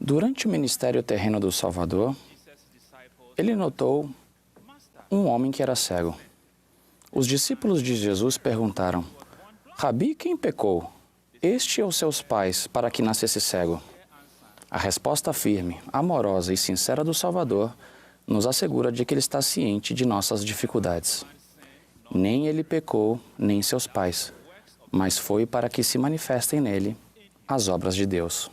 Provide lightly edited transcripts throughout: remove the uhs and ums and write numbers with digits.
Durante o ministério terreno do Salvador, ele notou um homem que era cego. Os discípulos de Jesus perguntaram: Rabi, quem pecou, este ou seus pais, para que nascesse cego? A resposta firme, amorosa e sincera do Salvador nos assegura de que ele está ciente de nossas dificuldades. Nem ele pecou, nem seus pais, mas foi para que se manifestem nele as obras de Deus.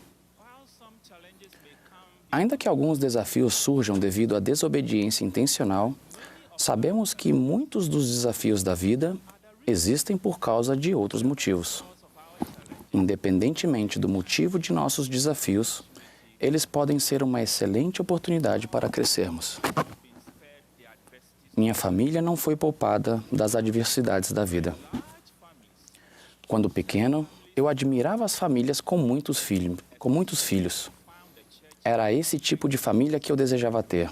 Ainda que alguns desafios surjam devido à desobediência intencional, sabemos que muitos dos desafios da vida existem por causa de outros motivos. Independentemente do motivo de nossos desafios, eles podem ser uma excelente oportunidade para crescermos. Minha família não foi poupada das adversidades da vida. Quando pequeno, eu admirava as famílias com muitos filhos. Era esse tipo de família que eu desejava ter,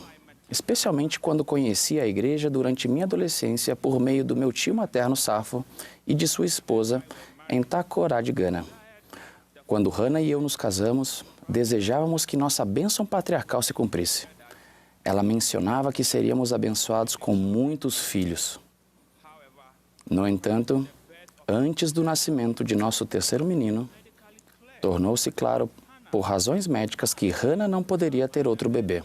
especialmente quando conheci a igreja durante minha adolescência por meio do meu tio materno Safo e de sua esposa em Takoradi de Gana. Quando Hannah e eu nos casamos, desejávamos que nossa bênção patriarcal se cumprisse. Ela mencionava que seríamos abençoados com muitos filhos. No entanto, antes do nascimento de nosso terceiro menino, tornou-se claro, por razões médicas, que Hannah não poderia ter outro bebê.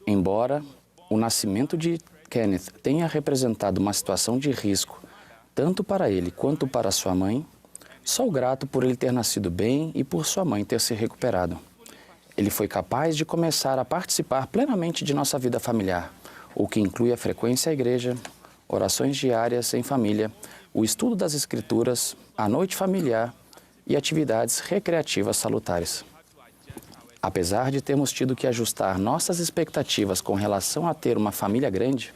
Embora o nascimento de Kenneth tenha representado uma situação de risco, tanto para ele quanto para sua mãe, sou grato por ele ter nascido bem e por sua mãe ter se recuperado. Ele foi capaz de começar a participar plenamente de nossa vida familiar, o que inclui a frequência à igreja, orações diárias em família, o estudo das Escrituras, a noite familiar e atividades recreativas salutares. Apesar de termos tido que ajustar nossas expectativas com relação a ter uma família grande,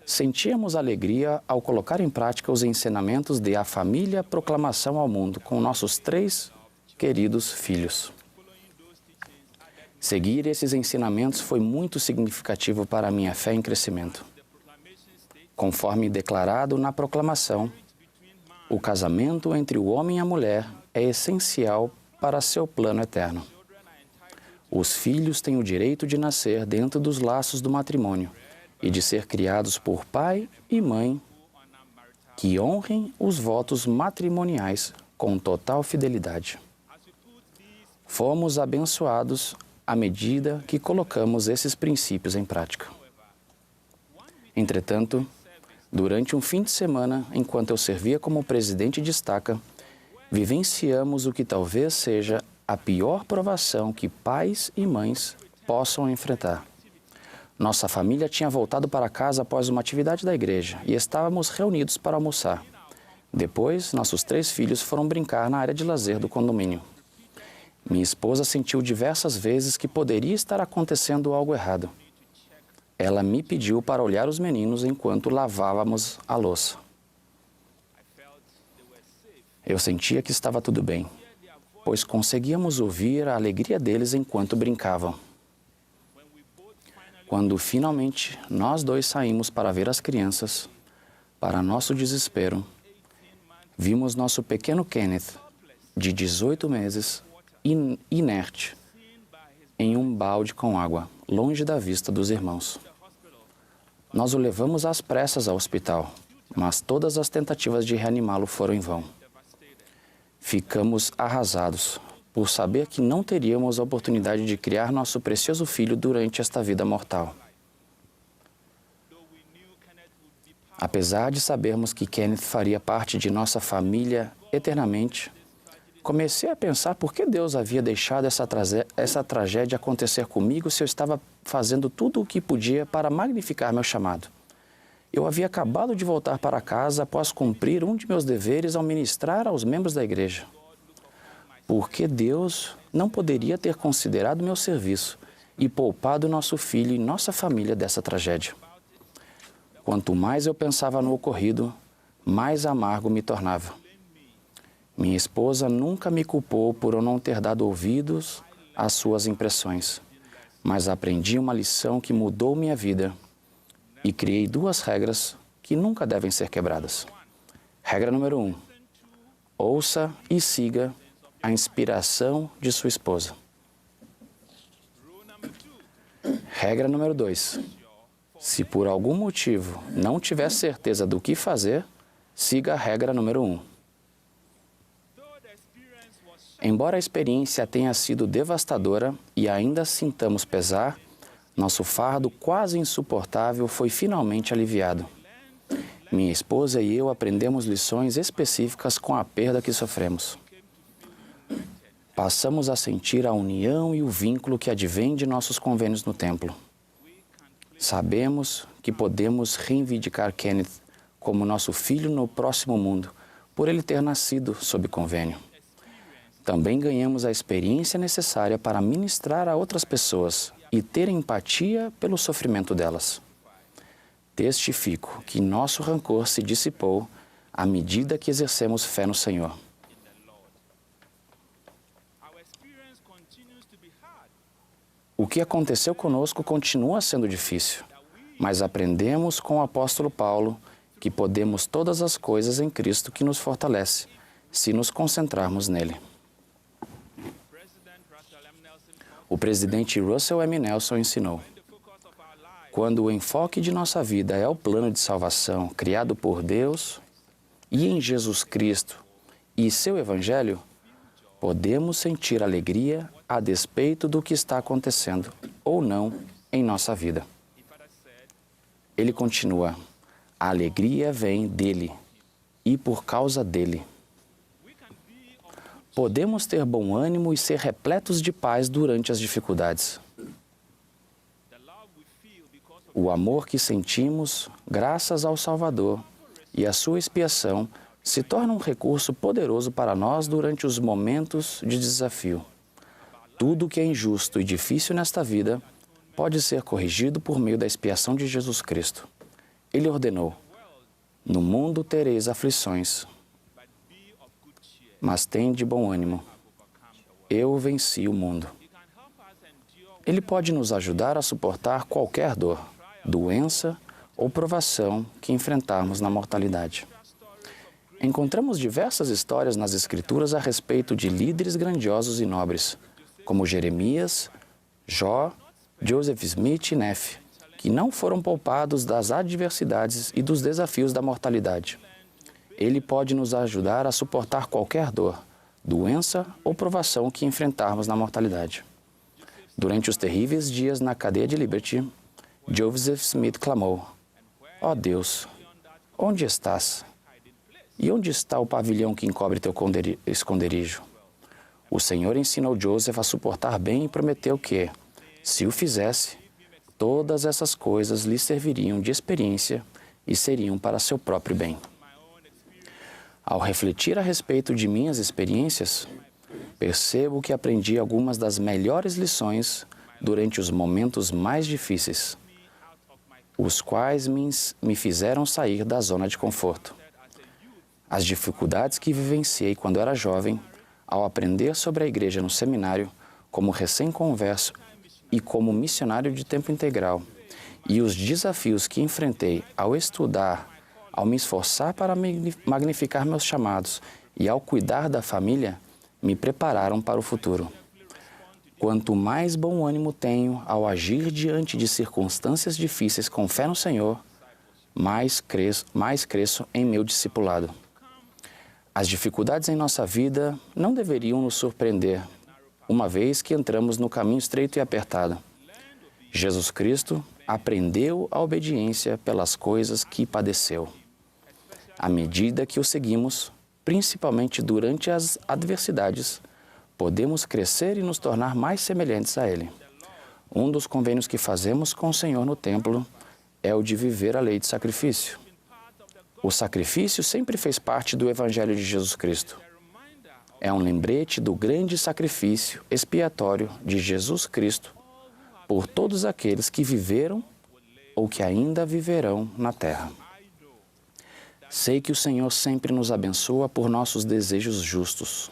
sentíamos alegria ao colocar em prática os ensinamentos de A Família Proclamação ao Mundo com nossos 3 queridos filhos. Seguir esses ensinamentos foi muito significativo para a minha fé em crescimento. Conforme declarado na proclamação, o casamento entre o homem e a mulher é essencial para seu plano eterno. Os filhos têm o direito de nascer dentro dos laços do matrimônio e de ser criados por pai e mãe que honrem os votos matrimoniais com total fidelidade. Fomos abençoados à medida que colocamos esses princípios em prática. Entretanto, durante um fim de semana, enquanto eu servia como presidente de estaca, vivenciamos o que talvez seja a pior provação que pais e mães possam enfrentar. Nossa família tinha voltado para casa após uma atividade da igreja e estávamos reunidos para almoçar. Depois, nossos 3 filhos foram brincar na área de lazer do condomínio. Minha esposa sentiu diversas vezes que poderia estar acontecendo algo errado. Ela me pediu para olhar os meninos enquanto lavávamos a louça. Eu sentia que estava tudo bem, pois conseguíamos ouvir a alegria deles enquanto brincavam. Quando finalmente nós 2 saímos para ver as crianças, para nosso desespero, vimos nosso pequeno Kenneth, de 18 meses, inerte, em um balde com água, longe da vista dos irmãos. Nós o levamos às pressas ao hospital, mas todas as tentativas de reanimá-lo foram em vão. Ficamos arrasados por saber que não teríamos a oportunidade de criar nosso precioso filho durante esta vida mortal. Apesar de sabermos que Kenneth faria parte de nossa família eternamente, comecei a pensar por que Deus havia deixado essa tragédia acontecer comigo se eu estava fazendo tudo o que podia para magnificar meu chamado. Eu havia acabado de voltar para casa após cumprir um de meus deveres ao ministrar aos membros da igreja. Por que Deus não poderia ter considerado meu serviço e poupado nosso filho e nossa família dessa tragédia? Quanto mais eu pensava no ocorrido, mais amargo me tornava. Minha esposa nunca me culpou por eu não ter dado ouvidos às suas impressões, mas aprendi uma lição que mudou minha vida e criei 2 regras que nunca devem ser quebradas. Regra número 1. Ouça e siga a inspiração de sua esposa. Regra número 2. Se por algum motivo não tiver certeza do que fazer, siga a regra número 1. Embora a experiência tenha sido devastadora e ainda sintamos pesar, nosso fardo quase insuportável foi finalmente aliviado. Minha esposa e eu aprendemos lições específicas com a perda que sofremos. Passamos a sentir a união e o vínculo que advém de nossos convênios no templo. Sabemos que podemos reivindicar Kenneth como nosso filho no próximo mundo, por ele ter nascido sob convênio. Também ganhamos a experiência necessária para ministrar a outras pessoas e ter empatia pelo sofrimento delas. Testifico que nosso rancor se dissipou à medida que exercemos fé no Senhor. O que aconteceu conosco continua sendo difícil, mas aprendemos com o apóstolo Paulo que podemos todas as coisas em Cristo que nos fortalece, se nos concentrarmos nele. O presidente Russell M. Nelson ensinou: quando o enfoque de nossa vida é o plano de salvação criado por Deus e em Jesus Cristo e seu Evangelho, podemos sentir alegria a despeito do que está acontecendo ou não em nossa vida. Ele continua: a alegria vem dele e por causa dele. Podemos ter bom ânimo e ser repletos de paz durante as dificuldades. O amor que sentimos, graças ao Salvador e à sua expiação, se torna um recurso poderoso para nós durante os momentos de desafio. Tudo que é injusto e difícil nesta vida pode ser corrigido por meio da expiação de Jesus Cristo. Ele ordenou: no mundo tereis aflições, mas tende bom ânimo. Eu venci o mundo. Ele pode nos ajudar a suportar qualquer dor, doença ou provação que enfrentarmos na mortalidade. Encontramos diversas histórias nas Escrituras a respeito de líderes grandiosos e nobres, como Jeremias, Jó, Joseph Smith e Nefe, que não foram poupados das adversidades e dos desafios da mortalidade. Ele pode nos ajudar a suportar qualquer dor, doença ou provação que enfrentarmos na mortalidade. Durante os terríveis dias na cadeia de Liberty, Joseph Smith clamou: ó Deus, onde estás? E onde está o pavilhão que encobre teu esconderijo? O Senhor ensinou Joseph a suportar bem e prometeu que, se o fizesse, todas essas coisas lhe serviriam de experiência e seriam para seu próprio bem. Ao refletir a respeito de minhas experiências, percebo que aprendi algumas das melhores lições durante os momentos mais difíceis, os quais me fizeram sair da zona de conforto. As dificuldades que vivenciei quando era jovem, ao aprender sobre a igreja no seminário, como recém-converso e como missionário de tempo integral, e os desafios que enfrentei ao estudar, ao me esforçar para magnificar meus chamados e ao cuidar da família, me prepararam para o futuro. Quanto mais bom ânimo tenho ao agir diante de circunstâncias difíceis com fé no Senhor, mais cresço em meu discipulado. As dificuldades em nossa vida não deveriam nos surpreender, uma vez que entramos no caminho estreito e apertado. Jesus Cristo aprendeu a obediência pelas coisas que padeceu. À medida que o seguimos, principalmente durante as adversidades, podemos crescer e nos tornar mais semelhantes a Ele. Um dos convênios que fazemos com o Senhor no templo é o de viver a lei de sacrifício. O sacrifício sempre fez parte do Evangelho de Jesus Cristo. É um lembrete do grande sacrifício expiatório de Jesus Cristo por todos aqueles que viveram ou que ainda viverão na terra. Sei que o Senhor sempre nos abençoa por nossos desejos justos.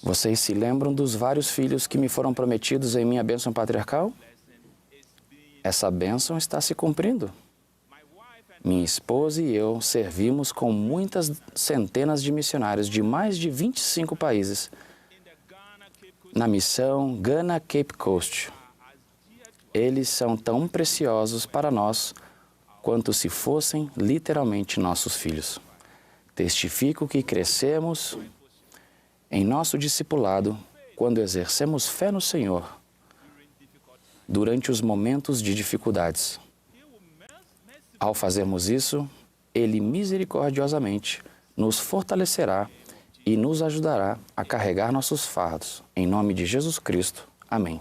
Vocês se lembram dos vários filhos que me foram prometidos em minha bênção patriarcal? Essa bênção está se cumprindo. Minha esposa e eu servimos com muitas centenas de missionários de mais de 25 países na missão Ghana Cape Coast. Eles são tão preciosos para nós quanto se fossem literalmente nossos filhos. Testifico que crescemos em nosso discipulado quando exercemos fé no Senhor durante os momentos de dificuldades. Ao fazermos isso, Ele misericordiosamente nos fortalecerá e nos ajudará a carregar nossos fardos. Em nome de Jesus Cristo. Amém.